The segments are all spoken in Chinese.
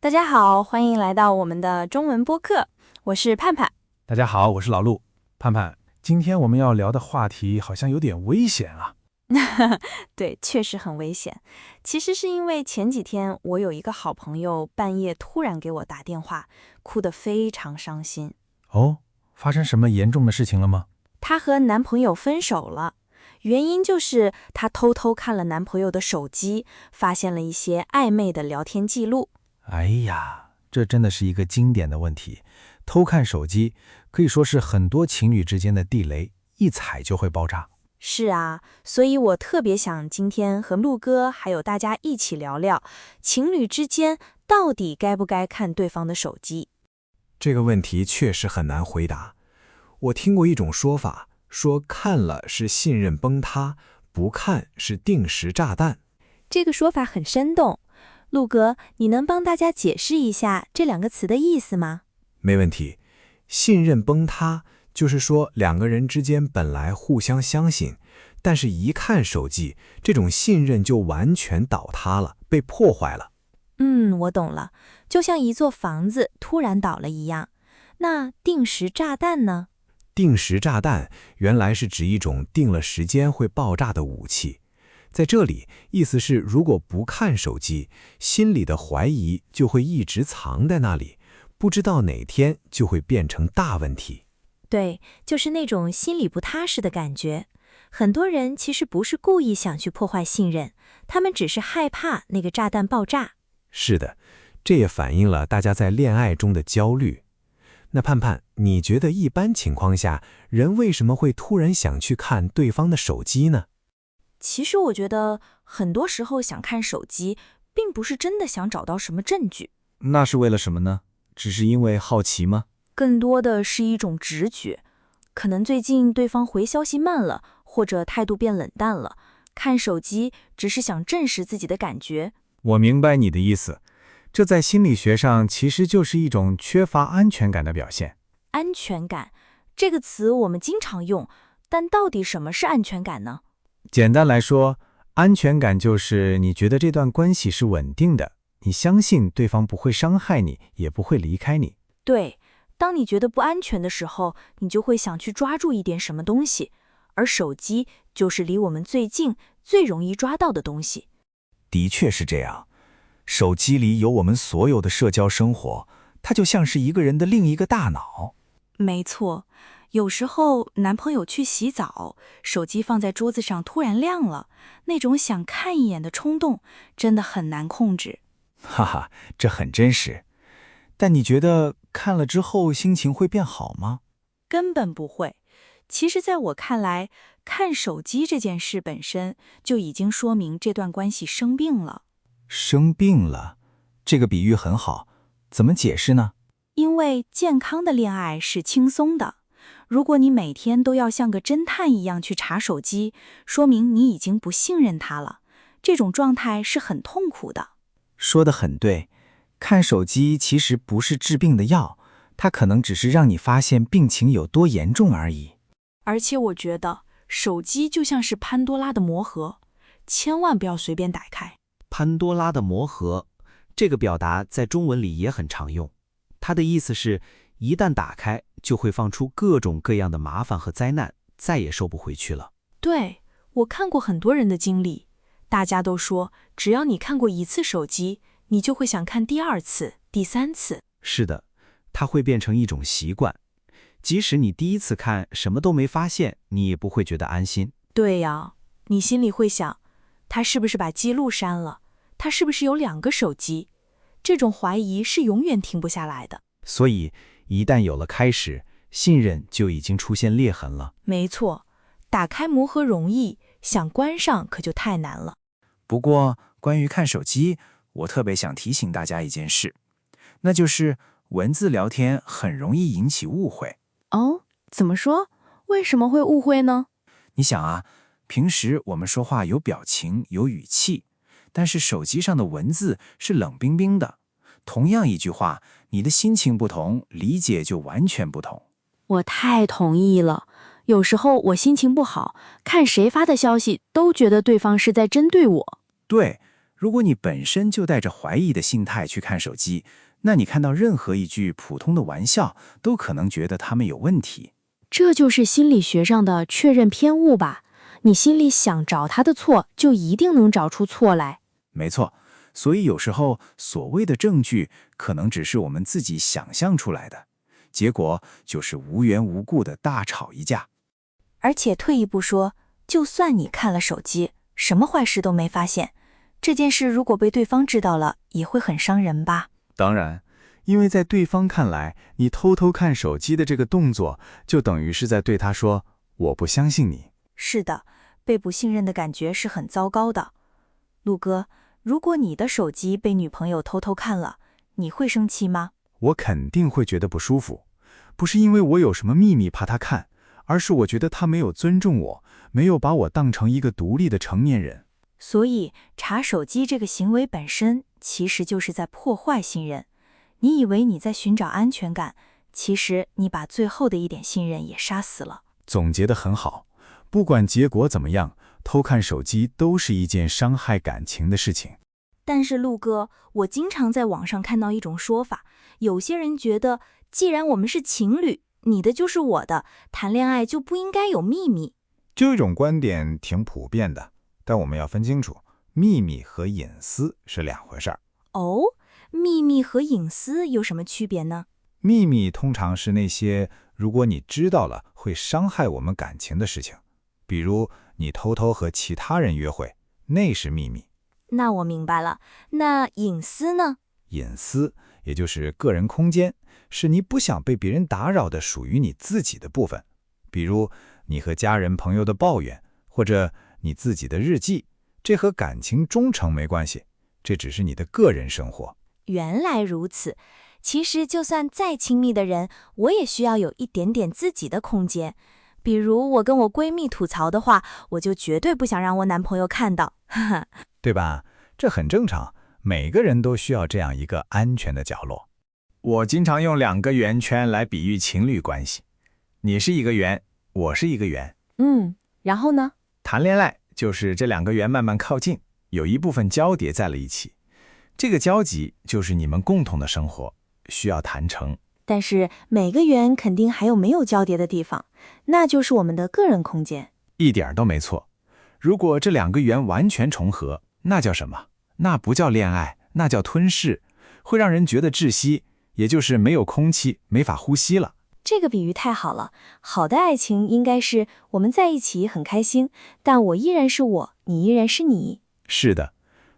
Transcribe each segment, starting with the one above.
大家好，欢迎来到我们的中文播客，我是盼盼。大家好，我是老陆。盼盼，今天我们要聊的话题好像有点危险啊。对，确实很危险。其实是因为前几天我有一个好朋友半夜突然给我打电话，哭得非常伤心。哦，发生什么严重的事情了吗？她和男朋友分手了，原因就是她偷偷看了男朋友的手机，发现了一些暧昧的聊天记录。哎呀，这真的是一个经典的问题。偷看手机可以说是很多情侣之间的地雷，一踩就会爆炸。是啊，所以我特别想今天和陆哥还有大家一起聊聊，情侣之间到底该不该看对方的手机。这个问题确实很难回答。我听过一种说法，说看了是信任崩塌，不看是定时炸弹。这个说法很生动，陆哥，你能帮大家解释一下这两个词的意思吗？没问题。信任崩塌就是说两个人之间本来互相相信，但是一看手机，这种信任就完全倒塌了，被破坏了。我懂了，就像一座房子突然倒了一样。那定时炸弹呢？定时炸弹原来是指一种定了时间会爆炸的武器。在这里，意思是如果不看手机，心里的怀疑就会一直藏在那里，不知道哪天就会变成大问题。对，就是那种心里不踏实的感觉。很多人其实不是故意想去破坏信任，他们只是害怕那个炸弹爆炸。是的，这也反映了大家在恋爱中的焦虑。那盼盼，你觉得一般情况下，人为什么会突然想去看对方的手机呢？其实我觉得很多时候想看手机，并不是真的想找到什么证据。那是为了什么呢？只是因为好奇吗？更多的是一种直觉，可能最近对方回消息慢了，或者态度变冷淡了，看手机只是想证实自己的感觉。我明白你的意思，这在心理学上其实就是一种缺乏安全感的表现。安全感这个词我们经常用，但到底什么是安全感呢？简单来说，安全感就是你觉得这段关系是稳定的，你相信对方不会伤害你，也不会离开你。对，当你觉得不安全的时候，你就会想去抓住一点什么东西，而手机就是离我们最近、最容易抓到的东西。的确是这样，手机里有我们所有的社交生活，它就像是一个人的另一个大脑。没错，有时候男朋友去洗澡，手机放在桌子上突然亮了，那种想看一眼的冲动真的很难控制。哈哈，这很真实。但你觉得看了之后心情会变好吗？根本不会。其实在我看来，看手机这件事本身就已经说明这段关系生病了。生病了，这个比喻很好，怎么解释呢？因为健康的恋爱是轻松的，如果你每天都要像个侦探一样去查手机，说明你已经不信任他了。这种状态是很痛苦的。说得很对，看手机其实不是治病的药，它可能只是让你发现病情有多严重而已。而且我觉得手机就像是潘多拉的魔盒，千万不要随便打开。潘多拉的魔盒，这个表达在中文里也很常用。它的意思是，一旦打开，就会放出各种各样的麻烦和灾难，再也收不回去了。对，我看过很多人的经历，大家都说，只要你看过一次手机，你就会想看第二次、第三次。是的，它会变成一种习惯。即使你第一次看什么都没发现，你也不会觉得安心。对呀，你心里会想，他是不是把记录删了？他是不是有2个手机？这种怀疑是永远停不下来的。所以，一旦有了开始，信任就已经出现裂痕了。没错，打开魔盒容易，想关上可就太难了。不过，关于看手机，我特别想提醒大家一件事，那就是文字聊天很容易引起误会。哦，怎么说？为什么会误会呢？你想啊，平时我们说话有表情、有语气，但是手机上的文字是冷冰冰的。同样一句话，你的心情不同，理解就完全不同。我太同意了。有时候我心情不好，看谁发的消息都觉得对方是在针对我。对，如果你本身就带着怀疑的心态去看手机，那你看到任何一句普通的玩笑，都可能觉得他们有问题。这就是心理学上的确认偏误吧？你心里想找他的错，就一定能找出错来。没错，所以有时候所谓的证据，可能只是我们自己想象出来的，结果就是无缘无故的大吵一架。而且退一步说，就算你看了手机，什么坏事都没发现，这件事如果被对方知道了，也会很伤人吧？当然，因为在对方看来，你偷偷看手机的这个动作，就等于是在对他说：“我不相信你。”是的，被不信任的感觉是很糟糕的。陆哥，如果你的手机被女朋友偷偷看了，你会生气吗？我肯定会觉得不舒服，不是因为我有什么秘密怕他看，而是我觉得他没有尊重我，没有把我当成一个独立的成年人。所以，查手机这个行为本身，其实就是在破坏信任。你以为你在寻找安全感，其实你把最后的一点信任也杀死了。总结得很好，不管结果怎么样，偷看手机都是一件伤害感情的事情。但是陆哥，我经常在网上看到一种说法，有些人觉得，既然我们是情侣，你的就是我的，谈恋爱就不应该有秘密。这种观点挺普遍的，但我们要分清楚，秘密和隐私是两回事儿。哦，秘密和隐私有什么区别呢？秘密通常是那些如果你知道了会伤害我们感情的事情，比如你偷偷和其他人约会，那是秘密。那我明白了，那隐私呢？隐私也就是个人空间，是你不想被别人打扰的属于你自己的部分，比如你和家人朋友的抱怨，或者你自己的日记，这和感情忠诚没关系，这只是你的个人生活。原来如此，其实就算再亲密的人，我也需要有一点点自己的空间。比如我跟我闺蜜吐槽的话，我就绝对不想让我男朋友看到，哈哈，对吧？这很正常，每个人都需要这样一个安全的角落。我经常用2个圆圈来比喻情侣关系，你是一个圆，我是一个圆。然后呢？谈恋爱就是这2个圆慢慢靠近，有一部分交叠在了一起，这个交集就是你们共同的生活，需要谈成。但是每个圆肯定还有没有交叠的地方，那就是我们的个人空间。一点都没错。如果这2个圆完全重合，那叫什么？那不叫恋爱，那叫吞噬，会让人觉得窒息，也就是没有空气，没法呼吸了。这个比喻太好了，好的爱情应该是我们在一起很开心，但我依然是我，你依然是你。是的，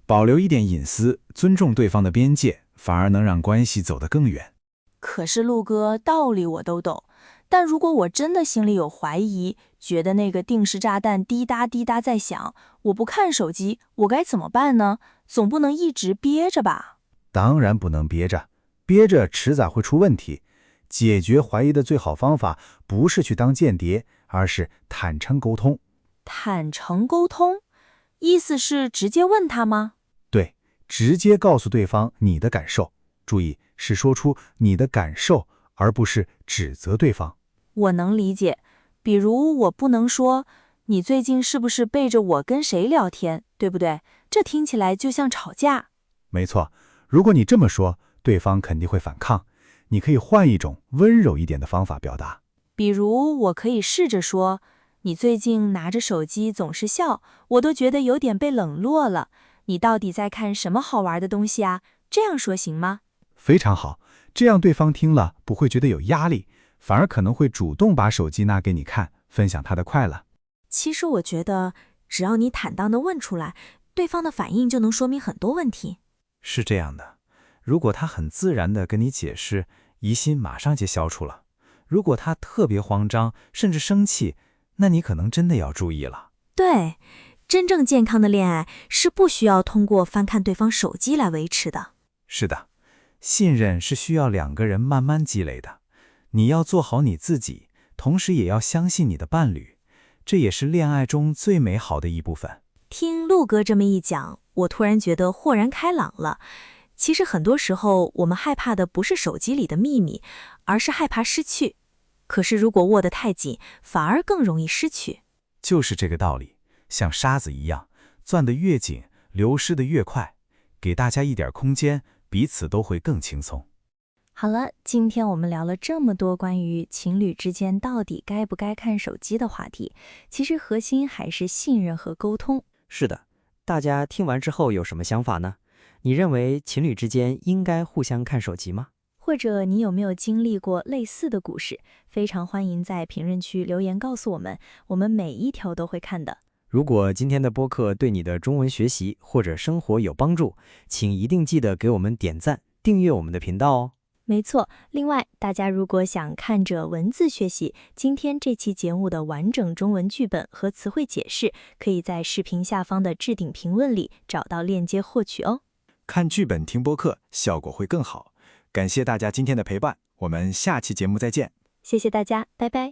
保留一点隐私，尊重对方的边界，反而能让关系走得更远。可是陆哥，道理我都懂，但如果我真的心里有怀疑，觉得那个定时炸弹滴答滴答在响，我不看手机，我该怎么办呢？总不能一直憋着吧？当然不能憋着，憋着迟早会出问题。解决怀疑的最好方法不是去当间谍，而是坦诚沟通。坦诚沟通，意思是直接问他吗？对，直接告诉对方你的感受，注意是说出你的感受，而不是指责对方。我能理解，比如我不能说你最近是不是背着我跟谁聊天，对不对？这听起来就像吵架。没错，如果你这么说，对方肯定会反抗。你可以换一种温柔一点的方法表达，比如我可以试着说，你最近拿着手机总是笑，我都觉得有点被冷落了。你到底在看什么好玩的东西啊？这样说行吗？非常好，这样对方听了不会觉得有压力，反而可能会主动把手机拿给你看，分享他的快乐。其实我觉得，只要你坦荡地问出来，对方的反应就能说明很多问题。是这样的，如果他很自然地跟你解释，疑心马上就消除了。如果他特别慌张，甚至生气，那你可能真的要注意了。对，真正健康的恋爱是不需要通过翻看对方手机来维持的。是的，信任是需要2个人慢慢积累的。你要做好你自己，同时也要相信你的伴侣，这也是恋爱中最美好的一部分。听陆哥这么一讲，我突然觉得豁然开朗了。其实很多时候，我们害怕的不是手机里的秘密，而是害怕失去。可是如果握得太紧，反而更容易失去。就是这个道理，像沙子一样，攥得越紧，流失得越快。给大家一点空间，彼此都会更轻松。好了，今天我们聊了这么多关于情侣之间到底该不该看手机的话题，其实核心还是信任和沟通。是的，大家听完之后有什么想法呢？你认为情侣之间应该互相看手机吗？或者你有没有经历过类似的故事？非常欢迎在评论区留言告诉我们，我们每一条都会看的。如果今天的播客对你的中文学习或者生活有帮助，请一定记得给我们点赞，订阅我们的频道哦。没错，另外，大家如果想看着文字学习今天这期节目的完整中文剧本和词汇解释，可以在视频下方的置顶评论里找到链接获取哦。看剧本听播客，效果会更好。感谢大家今天的陪伴，我们下期节目再见。谢谢大家，拜拜。